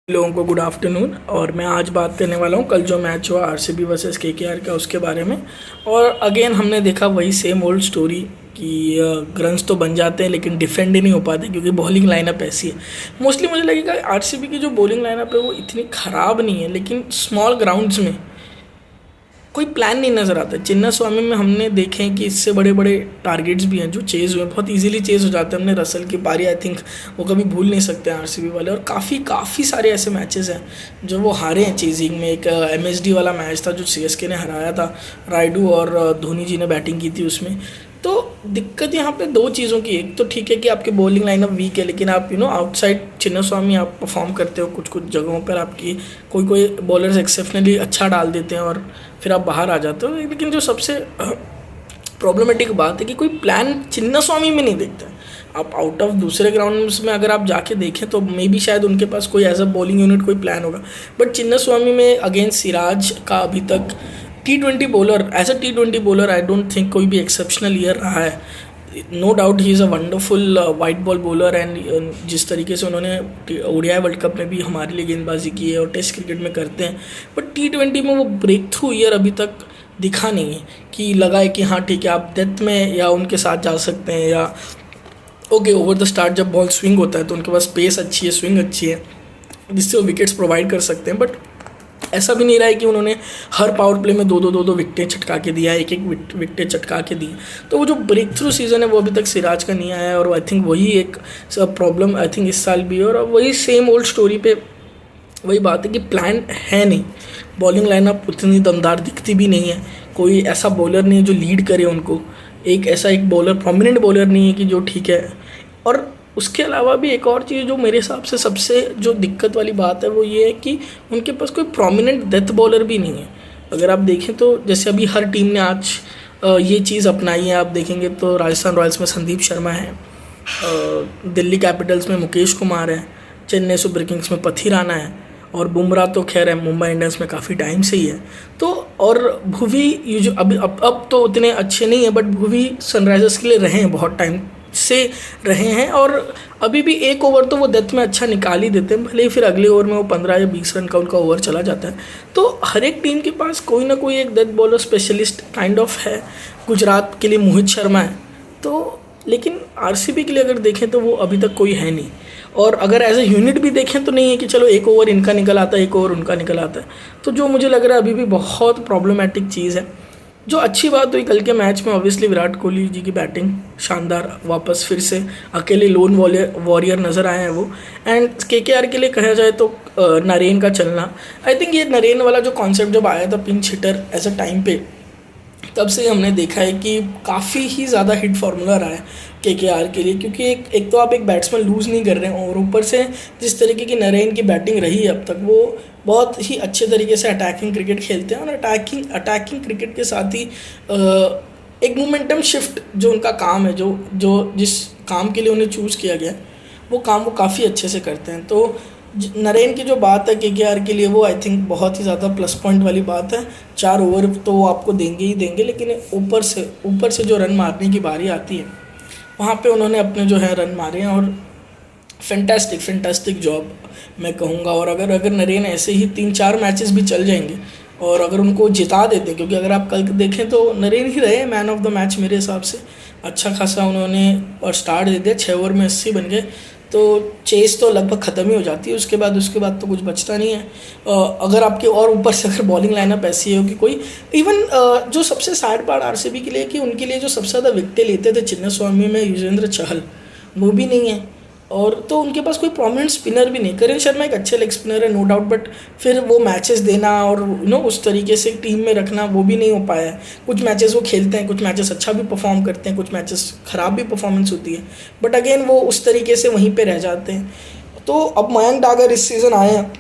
लोगों को good afternoon. और मैं आज बात करने वाला हूँ कल जो मैच हुआ आरसीबी वर्सेस केकेआर का, उसके बारे में। और अगेन हमने देखा वही सेम ओल्ड स्टोरी कि रन्स तो बन जाते हैं लेकिन डिफेंड ही नहीं हो पाते क्योंकि बॉलिंग लाइनअप ऐसी है। मोस्टली मुझे लगेगा आरसीबी की जो बॉलिंग लाइनअप है वो इतनी ख़राब नहीं है, लेकिन स्मॉल ग्राउंड्स में कोई प्लान नहीं नज़र आता। चिन्ना स्वामी में हमने देखे हैं कि इससे बड़े बड़े टारगेट्स भी हैं जो चेज़ हुए, बहुत इजीली चेज़ हो जाते हैं। हमने रसल की पारी आई थिंक वो कभी भूल नहीं सकते हैं आरसीबी वाले। और काफ़ी सारे ऐसे मैचेस हैं जो वो हारे हैं चेजिंग में। एक एमएसडी वाला मैच था जो सीएसके ने हराया था, रायडू और धोनी जी ने बैटिंग की थी उसमें। तो दिक्कत यहाँ पे दो चीज़ों की, एक तो ठीक है कि आपकी बॉलिंग लाइनअप वीक है, लेकिन आप आउटसाइड चिन्नास्वामी आप परफॉर्म करते हो, कुछ कुछ जगहों पर आपकी कोई बॉलर्स एक्सेप्शनली अच्छा डाल देते हैं और फिर आप बाहर आ जाते हो। लेकिन जो सबसे प्रॉब्लमेटिक बात है कि कोई प्लान चिन्नास्वामी में नहीं देखते। आप आउट ऑफ दूसरे ग्राउंड्स में अगर आप जाके देखें तो मे बी शायद उनके पास कोई एज अ बॉलिंग यूनिट कोई प्लान होगा, बट चिन्नास्वामी में अगेंस्ट सिराज का अभी तक T20 bowler, as a T20 bowler I don't think कोई भी एक्सेप्शनल ईयर रहा है। No doubt he is a wonderful white ball bowler, and जिस तरीके से उन्होंने ओडीआई वर्ल्ड कप में भी हमारे लिए गेंदबाजी की है और टेस्ट क्रिकेट में करते हैं, बट T20 में वो ब्रेक थ्रू ईयर अभी तक दिखा नहीं है कि लगा है कि हाँ ठीक है आप डेथ में या उनके साथ जा सकते हैं, या ओके ओवर द स्टार्ट जब बॉल स्विंग होता है तो उनके पास पेस अच्छी है, स्विंग अच्छी है, जिससे वो विकेट्स प्रोवाइड कर सकते हैं। बट ऐसा भी नहीं रहा है कि उन्होंने हर पावर प्ले में दो विकटें चटका के दिया, एक विकटें चटका के दी। तो वो जो ब्रेक थ्रू सीज़न है वो अभी तक सिराज का नहीं आया है, और आई थिंक वही एक प्रॉब्लम आई थिंक इस साल भी है। और वही सेम ओल्ड स्टोरी पे वही बात है कि प्लान है नहीं, बॉलिंग लाइनअप उतनी दमदार दिखती भी नहीं है, कोई ऐसा बॉलर नहीं है जो लीड करे उनको, एक बॉलर प्रोमिनेंट बॉलर नहीं है कि जो ठीक है। और उसके अलावा भी एक और चीज़ जो मेरे हिसाब से सबसे जो दिक्कत वाली बात है वो ये है कि उनके पास कोई प्रोमिनेंट डेथ बॉलर भी नहीं है। अगर आप देखें तो जैसे अभी हर टीम ने आज ये चीज़ अपनाई है, आप देखेंगे तो राजस्थान रॉयल्स में संदीप शर्मा है, दिल्ली कैपिटल्स में मुकेश कुमार है, चेन्नई सुपर किंग्स में पथी राणा है, और बुमराह तो खैर है मुंबई इंडियंस में काफ़ी टाइम से ही है। तो और भुवी ये जो अभी अब तो उतने अच्छे नहीं है, बट भुवी सनराइजर्स के लिए रहे हैं, बहुत टाइम से रहे हैं, और अभी भी एक ओवर तो वो डेथ में अच्छा निकाल ही देते हैं, भले ही फिर अगले ओवर में वो 15 या 20 रन का उनका ओवर चला जाता है। तो हर एक टीम के पास कोई ना कोई एक death bowler specialist kind of है। गुजरात के लिए मोहित शर्मा है, तो लेकिन आरसीबी के लिए अगर देखें तो वो अभी तक कोई है नहीं। और अगर एज ए यूनिट भी देखें तो नहीं है कि चलो एक ओवर इनका निकल आता है, एक ओवर उनका निकल आता है। तो जो मुझे लग रहा है अभी भी बहुत प्रॉब्लमेटिक चीज़ है। जो अच्छी बात हुई कल के मैच में, ऑब्वियसली विराट कोहली जी की बैटिंग शानदार, वापस फिर से अकेले लोन वॉरियर नज़र आए हैं वो। एंड केकेआर के लिए कहा जाए तो नरेन का चलना, आई थिंक ये नरेन वाला जो कॉन्सेप्ट जब आया था pinch hitter as a time पे, तब से हमने देखा है कि काफ़ी ही ज़्यादा हिट फार्मूला रहा है केकेआर के लिए, क्योंकि एक तो आप एक बैट्समैन लूज़ नहीं कर रहे हैं, और ऊपर से जिस तरीके की नरेन की बैटिंग रही है अब तक, वो बहुत ही अच्छे तरीके से अटैकिंग क्रिकेट खेलते हैं। और अटैकिंग क्रिकेट के साथ ही एक मोमेंटम शिफ्ट जो उनका काम है, जो जिस काम के लिए उन्हें चूज़ किया गया वो काम वो काफ़ी अच्छे से करते हैं। तो नरेन की जो बात है केकेआर के लिए, वो आई थिंक बहुत ही ज़्यादा प्लस पॉइंट वाली बात है। 4 ओवर तो वो आपको देंगे ही देंगे, लेकिन ऊपर से जो रन मारने की बारी आती है वहाँ पे उन्होंने अपने जो है रन मारे हैं, और फैंटास्टिक जॉब मैं कहूँगा। और अगर नरेन ऐसे ही 3-4 मैचेस भी चल जाएंगे और अगर उनको जिता देते, क्योंकि अगर आप कल देखें तो नरेन ही रहे मैन ऑफ द मैच मेरे हिसाब से, अच्छा खासा उन्होंने और स्टार्ट दे दिया, 6 ओवर में 80 बन गए, तो चेस तो लगभग ख़त्म ही हो जाती है। उसके बाद तो कुछ बचता नहीं है। अगर आपके और ऊपर से अगर बॉलिंग लाइनअप ऐसी हो कि कोई इवन जो सबसे सैड पार्ट आरसीबी के लिए कि उनके लिए जो सबसे ज़्यादा विकेटें लेते थे चिन्नास्वामी में युजवेंद्र चहल, वो भी नहीं है, और तो उनके पास कोई प्रोमिनेंट स्पिनर भी नहीं। करण शर्मा एक अच्छे लेग स्पिनर है नो डाउट, बट फिर वो मैचेस देना और उस तरीके से टीम में रखना वो भी नहीं हो पाया है। कुछ मैचेस वो खेलते हैं, कुछ मैचेस अच्छा भी परफॉर्म करते हैं, कुछ मैचेस ख़राब भी परफॉर्मेंस होती है, बट अगेन वो उस तरीके से वहीं पर रह जाते हैं। तो अब मयंक डागर इस सीज़न आए हैं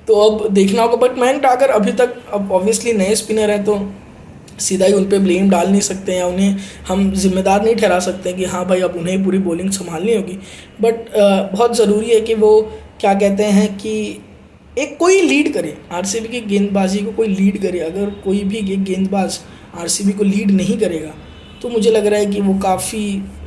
तो अब देखना होगा, बट मयंक डागर अभी तक अब ऑब्वियसली नए स्पिनर हैं तो सीधा ही उन पर ब्लेम डाल नहीं सकते हैं, उन्हें हम जिम्मेदार नहीं ठहरा सकते हैं कि हाँ भाई अब उन्हें पूरी बॉलिंग संभालनी होगी। बट बहुत ज़रूरी है कि वो क्या कहते हैं कि एक कोई लीड करे, आरसीबी की गेंदबाजी को कोई लीड करे। अगर कोई भी एक गेंदबाज आरसीबी को लीड नहीं करेगा तो मुझे लग रहा है कि वो काफ़ी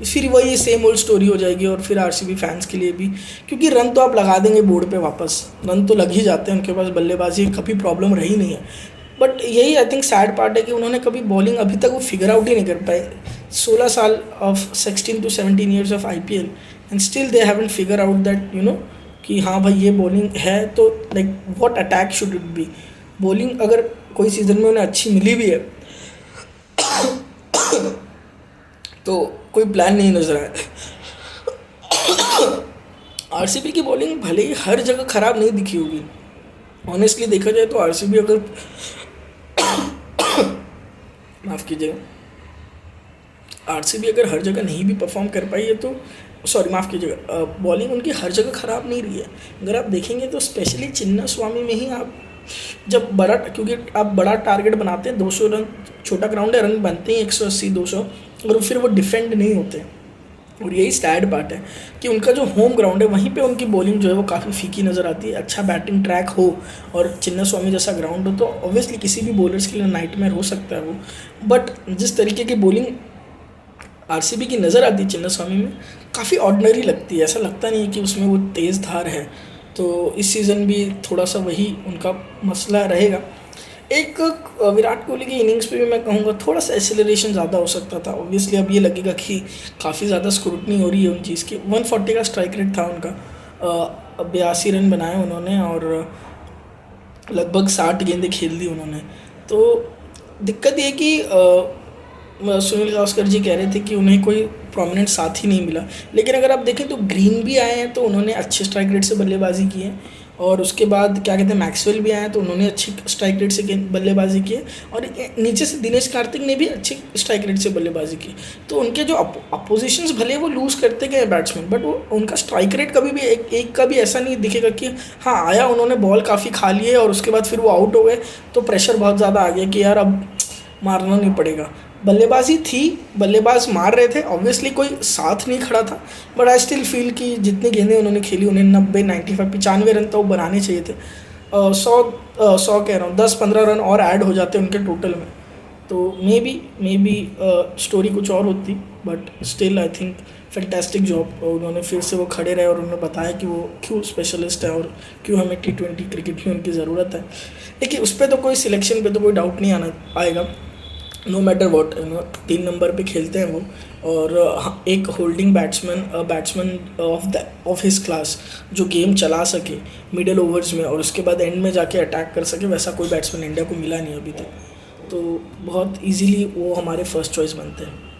फिर वही सेम ओल्ड स्टोरी हो जाएगी, और फिर आरसीबी फैंस के लिए भी, क्योंकि रन तो आप लगा देंगे बोर्ड पे वापस, रन तो लग ही जाते हैं उनके पास, बल्लेबाजी कभी प्रॉब्लम रही नहीं है। बट यही आई थिंक सैड पार्ट है कि उन्होंने कभी बॉलिंग अभी तक वो फिगर आउट ही नहीं कर पाए। 16 साल of 16 to 17 years of IPL, and still they haven't figure out that कि हाँ भाई ये बॉलिंग है, तो like what attack should it be. Bowling अगर कोई सीज़न में उन्हें अच्छी मिली भी है तो कोई प्लान नहीं नजर आया। आरसीबी की बॉलिंग भले ही हर जगह ख़राब नहीं दिखी होगी, ऑनेस्टली देखा जाए तो आरसीबी अगर माफ़ कीजिएगा, आरसीबी अगर हर जगह नहीं भी परफॉर्म कर पाई है तो सॉरी माफ़ कीजिएगा, बॉलिंग उनकी हर जगह ख़राब नहीं रही है। अगर आप देखेंगे तो स्पेशली चिन्ना स्वामी में ही आप जब बड़ा, क्योंकि आप बड़ा टारगेट बनाते हैं 200 रन, छोटा ग्राउंड है, रन बनते हैं 180 200, और फिर वो डिफेंड नहीं होते। और यही सैड पार्ट है कि उनका जो होम ग्राउंड है वहीं पे उनकी बॉलिंग जो है वो काफ़ी फीकी नज़र आती है। अच्छा बैटिंग ट्रैक हो और चिन्ना स्वामी जैसा ग्राउंड हो तो ऑब्वियसली किसी भी बॉलर्स के लिए नाइटमेयर हो सकता है वो। बट जिस तरीके की बॉलिंग आरसीबी की नज़र आती है चिन्ना स्वामी में, काफ़ी ऑर्डिनरी लगती है, ऐसा लगता नहीं है कि उसमें वो तेज़ धार है। तो इस सीज़न भी थोड़ा सा वही उनका मसला रहेगा। एक विराट कोहली की इनिंग्स पे भी मैं कहूँगा थोड़ा सा एक्सेलरेशन ज़्यादा हो सकता था। ऑब्वियसली अब ये लगेगा कि काफ़ी ज़्यादा स्क्रूटनी हो रही है उन चीज़ की। 140 का स्ट्राइक रेट था उनका, 82 रन बनाए उन्होंने और लगभग 60 गेंदें खेल दी उन्होंने। तो दिक्कत ये कि सुनील गावस्कर जी कह रहे थे कि उन्हें कोई प्रोमिनेंट साथी नहीं मिला, लेकिन अगर आप देखें तो ग्रीन भी आए हैं तो उन्होंने अच्छे स्ट्राइक रेट से बल्लेबाजी की है, और उसके बाद क्या कहते हैं मैक्सवेल भी आए हैं तो उन्होंने अच्छी स्ट्राइक रेट से बल्लेबाजी की है, और नीचे से दिनेश कार्तिक ने भी अच्छी स्ट्राइक रेट से बल्लेबाजी की। तो उनके जो अपोजिशंस भले वो लूज़ करते गए बैट्समैन, बट वो उनका स्ट्राइक रेट कभी भी एक का भी ऐसा नहीं दिखेगा कि हाँ आया उन्होंने बॉल काफ़ी खा लिए और उसके बाद फिर वो आउट हो गए तो प्रेशर बहुत ज़्यादा आ गया कि यार अब मारना नहीं पड़ेगा। बल्लेबाजी थी, बल्लेबाज मार रहे थे, ऑब्वियसली कोई साथ नहीं खड़ा था, बट आई स्टिल फील कि जितनी गेंदें उन्होंने खेली उन्हें 90 95 95 रन तो बनाने चाहिए थे। 100 कह रहा हूँ, 10-15 रन और ऐड हो जाते उनके टोटल में तो मे बी स्टोरी कुछ और होती, but still I think fantastic job. उन्होंने फिर से वो खड़े रहे और उन्होंने बताया कि वो क्यों स्पेशलिस्ट है और क्यों हमें T20 क्रिकेट में उनकी ज़रूरत है। देखिए उस पर तो कोई सिलेक्शन पे तो कोई डाउट नहीं आएगा, नो मैटर वॉट 3 नंबर पे खेलते हैं वो, और एक holding batsman of his class जो गेम चला सके मिडल ओवर्स में और उसके बाद एंड में जाके अटैक कर सके, वैसा कोई बैट्समैन इंडिया को मिला नहीं अभी तक। तो बहुत इजीली वो हमारे फर्स्ट चॉइस बनते हैं।